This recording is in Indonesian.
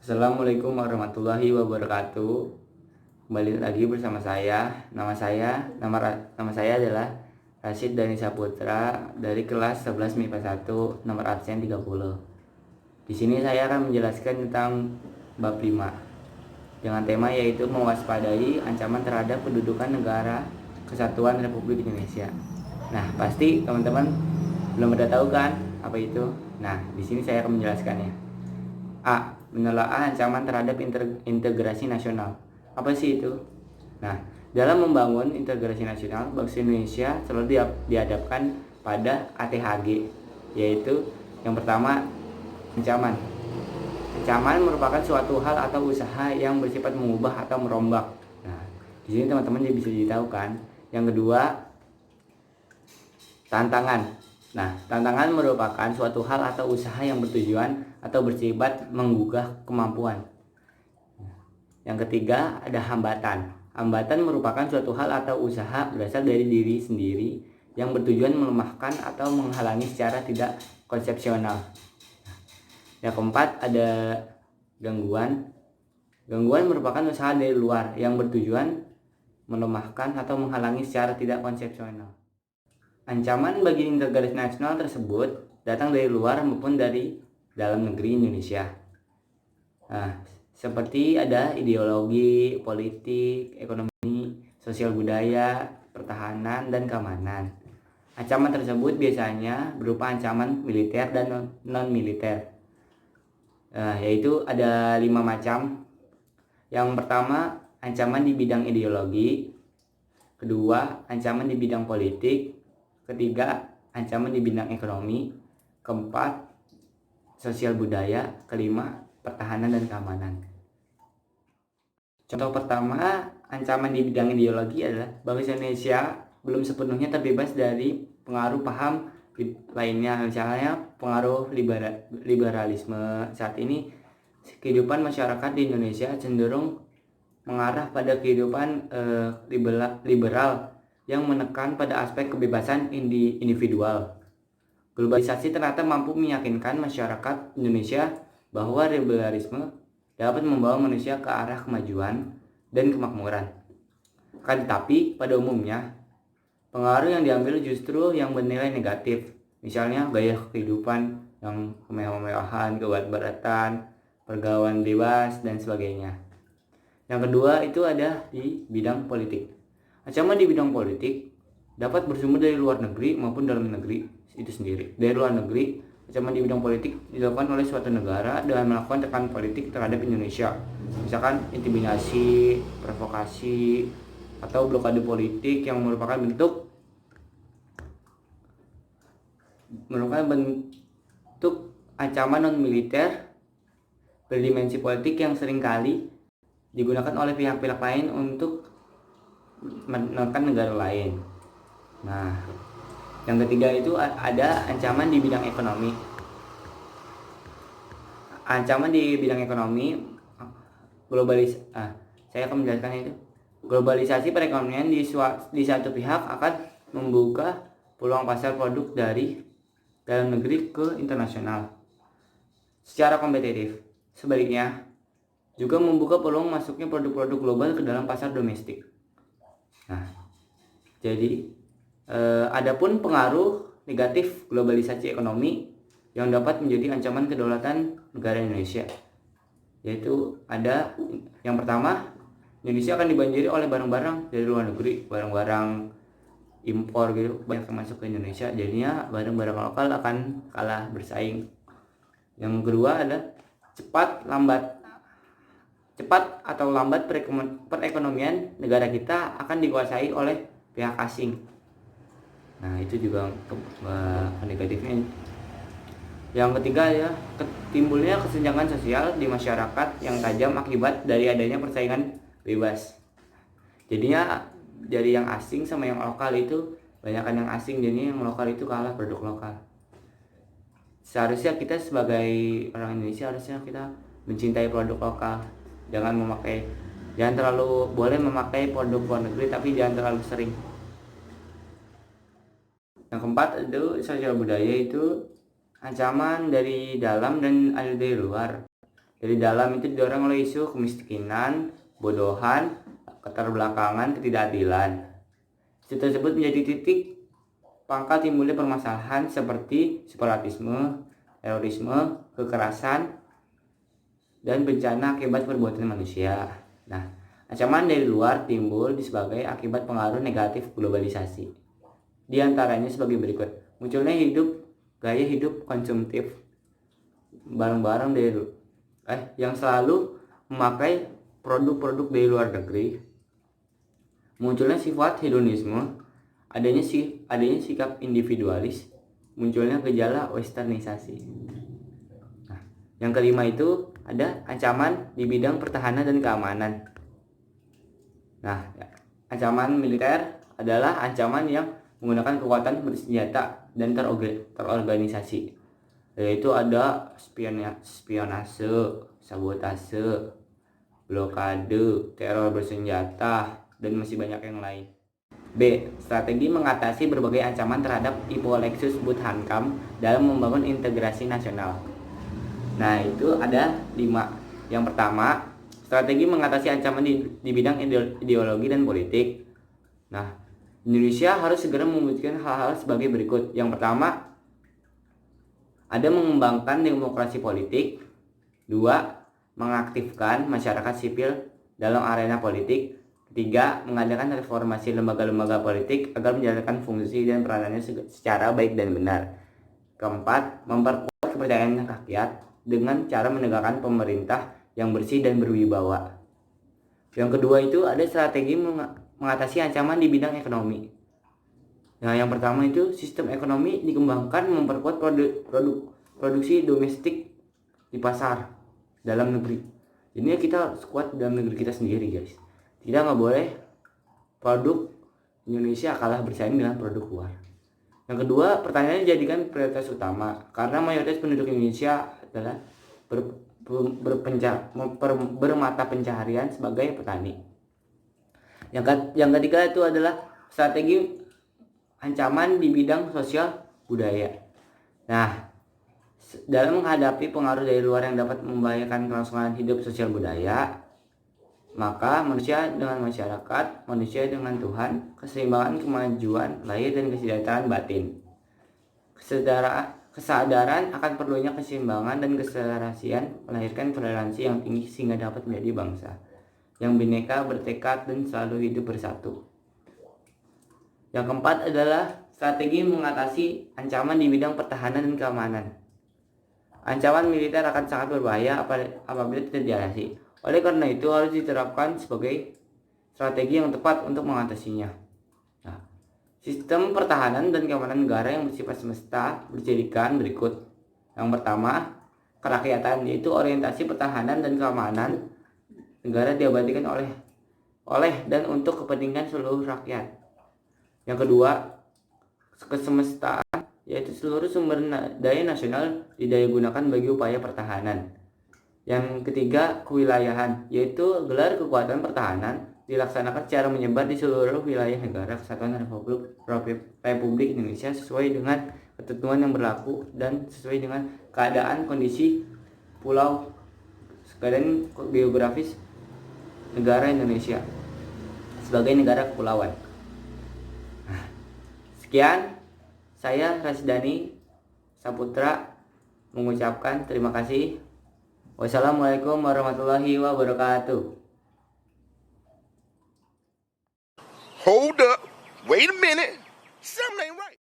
Assalamualaikum warahmatullahi wabarakatuh. Kembali lagi bersama saya. Nama saya adalah Rashid Dani Saputra dari kelas 11 MIPA 1, nomor absen 30. Di sini saya akan menjelaskan tentang bab 5 dengan tema yaitu mewaspadai ancaman terhadap kedudukan negara Kesatuan Republik Indonesia. Nah, pasti teman-teman belum ada tahu kan apa itu? Nah, di sini saya akan menjelaskannya. A. Menelaah ancaman terhadap integrasi nasional. Apa sih itu? Nah, dalam membangun integrasi nasional, bangsa Indonesia selalu dihadapkan pada ATHG, yaitu yang pertama, ancaman. Ancaman merupakan suatu hal atau usaha yang bersifat mengubah atau merombak. Nah, di sini teman-teman bisa ditahu kan. Yang kedua, tantangan. Nah, tantangan merupakan suatu hal atau usaha yang bertujuan atau bersifat menggugah kemampuan. Yang ketiga, ada hambatan. Hambatan merupakan suatu hal atau usaha berasal dari diri sendiri yang bertujuan melemahkan atau menghalangi secara tidak konsepsional. Yang keempat, ada gangguan. Gangguan merupakan usaha dari luar yang bertujuan melemahkan atau menghalangi secara tidak konsepsional. Ancaman bagi integrasi nasional tersebut datang dari luar maupun dari dalam negeri Indonesia. Nah, seperti ada ideologi, politik, ekonomi, sosial budaya, pertahanan, dan keamanan. Ancaman tersebut biasanya berupa ancaman militer dan non-militer. Yaitu ada 5 macam. Yang pertama, ancaman di bidang ideologi. Kedua, ancaman di bidang politik. Ketiga, ancaman di bidang ekonomi. Keempat, sosial budaya. Kelima, pertahanan dan keamanan. Contoh pertama, ancaman di bidang ideologi adalah bangsa Indonesia belum sepenuhnya terbebas dari pengaruh paham lainnya, misalnya pengaruh liberalisme. Saat ini kehidupan masyarakat di Indonesia cenderung mengarah pada kehidupan liberal yang menekan pada aspek kebebasan individual. Globalisasi ternyata mampu meyakinkan masyarakat Indonesia bahwa liberalisme dapat membawa manusia ke arah kemajuan dan kemakmuran. Akan tetapi, pada umumnya, pengaruh yang diambil justru yang bernilai negatif. Misalnya gaya kehidupan yang kemewah-mewahan, kebarat-baratan, pergaulan bebas, dan sebagainya. Yang kedua itu ada di bidang politik. Ancaman di bidang politik dapat bersumber dari luar negeri maupun dalam negeri itu sendiri. Dari luar negeri, ancaman di bidang politik dilakukan oleh suatu negara dengan melakukan tekanan politik terhadap Indonesia. Misalkan intimidasi, provokasi, atau blokade politik yang merupakan bentuk ancaman non-militer berdimensi politik yang seringkali digunakan oleh pihak-pihak lain untuk menekan negara lain. Nah, yang ketiga itu ada ancaman di bidang ekonomi. Ancaman di bidang ekonomi saya akan menjelaskan itu. Globalisasi perekonomian di satu pihak akan membuka peluang pasar produk dari dalam negeri ke internasional secara kompetitif. Sebaliknya, juga membuka peluang masuknya produk-produk global ke dalam pasar domestik. Nah, jadi adapun pengaruh negatif globalisasi ekonomi yang dapat menjadi ancaman kedaulatan negara Indonesia, yaitu ada yang pertama, Indonesia akan dibanjiri oleh barang-barang dari luar negeri, barang-barang impor gitu banyak yang masuk ke Indonesia, jadinya barang-barang lokal akan kalah bersaing. Yang kedua ada cepat atau lambat perekonomian negara kita akan dikuasai oleh pihak asing. Nah, itu juga negatifnya. Yang ketiga ya, timbulnya kesenjangan sosial di masyarakat yang tajam akibat dari adanya persaingan bebas. Jadinya dari yang asing sama yang lokal itu banyakkan yang asing, jadinya yang lokal itu kalah produk lokal. Seharusnya kita sebagai orang Indonesia harusnya kita mencintai produk lokal. Jangan terlalu boleh memakai produk luar negeri, tapi jangan terlalu sering. Yang keempat itu sosial budaya, itu ancaman dari dalam dan ada dari luar. Dari dalam itu didorong oleh isu kemiskinan, bodohan, keterbelakangan, ketidakadilan. Isu tersebut menjadi titik pangkal timbulnya permasalahan seperti separatisme, terorisme, kekerasan, dan bencana akibat perbuatan manusia. Nah, ancaman dari luar timbul sebagai akibat pengaruh negatif globalisasi. Di antaranya sebagai berikut. Munculnya gaya hidup konsumtif barang-barang yang selalu memakai produk-produk dari luar negeri. Munculnya sifat hedonisme, adanya sikap individualis, munculnya gejala westernisasi. Nah, yang kelima itu ada ancaman di bidang pertahanan dan keamanan. Nah, ancaman militer adalah ancaman yang menggunakan kekuatan bersenjata dan terorganisasi, yaitu ada spionase, sabotase, blokade, teror bersenjata, dan masih banyak yang lain. B. Strategi mengatasi berbagai ancaman terhadap Hippolycus Buthankam dalam membangun integrasi nasional. Nah, itu ada 5. Yang pertama, strategi mengatasi ancaman di bidang ideologi dan politik. Nah, Indonesia harus segera mewujudkan hal-hal sebagai berikut. Yang pertama, ada mengembangkan demokrasi politik. 2. Mengaktifkan masyarakat sipil dalam arena politik. 3. Mengadakan reformasi lembaga-lembaga politik agar menjalankan fungsi dan peranannya secara baik dan benar. 4. Memperkuat kepercayaan rakyat dengan cara menegakkan pemerintah yang bersih dan berwibawa. Yang kedua itu ada strategi mengatasi ancaman di bidang ekonomi. Nah, yang pertama itu sistem ekonomi dikembangkan memperkuat produksi domestik di pasar dalam negeri. Jadi kita kuat dalam negeri kita sendiri, guys. Kita nggak boleh produk Indonesia kalah bersaing dengan produk luar. Yang kedua, pertanyaannya jadikan prioritas utama karena mayoritas penduduk Indonesia adalah bermata pencaharian sebagai petani. Yang ketiga itu adalah strategi ancaman di bidang sosial budaya. Nah, dalam menghadapi pengaruh dari luar yang dapat membahayakan kelangsungan hidup sosial budaya, maka manusia dengan masyarakat, manusia dengan Tuhan, keseimbangan kemajuan lahir dan kesejahteraan batin. Kesadaran akan perlunya keseimbangan dan keserasian melahirkan toleransi yang tinggi sehingga dapat menjadi bangsa yang bineka, bertekad, dan selalu hidup bersatu. Yang keempat adalah strategi mengatasi ancaman di bidang pertahanan dan keamanan. Ancaman militer akan sangat berbahaya apabila tidak diatasi. Oleh karena itu harus diterapkan sebagai strategi yang tepat untuk mengatasinya. Nah, sistem pertahanan dan keamanan negara yang bersifat semesta berjadikan berikut. Yang pertama, kerakyatan, yaitu orientasi pertahanan dan keamanan negara diabadikan oleh dan untuk kepentingan seluruh rakyat. Yang kedua, kesemestaan, yaitu seluruh sumber daya nasional didaya gunakan bagi upaya pertahanan. Yang ketiga, kewilayahan, yaitu gelar kekuatan pertahanan dilaksanakan secara menyebar di seluruh wilayah negara kesatuan Republik Indonesia sesuai dengan ketentuan yang berlaku dan sesuai dengan keadaan kondisi pulau dan geografis negara Indonesia sebagai negara kepulauan. Sekian, saya Rasdani Saputra mengucapkan terima kasih. Wassalamualaikum warahmatullahi wabarakatuh. Hold up. Wait a minute. Something ain't right.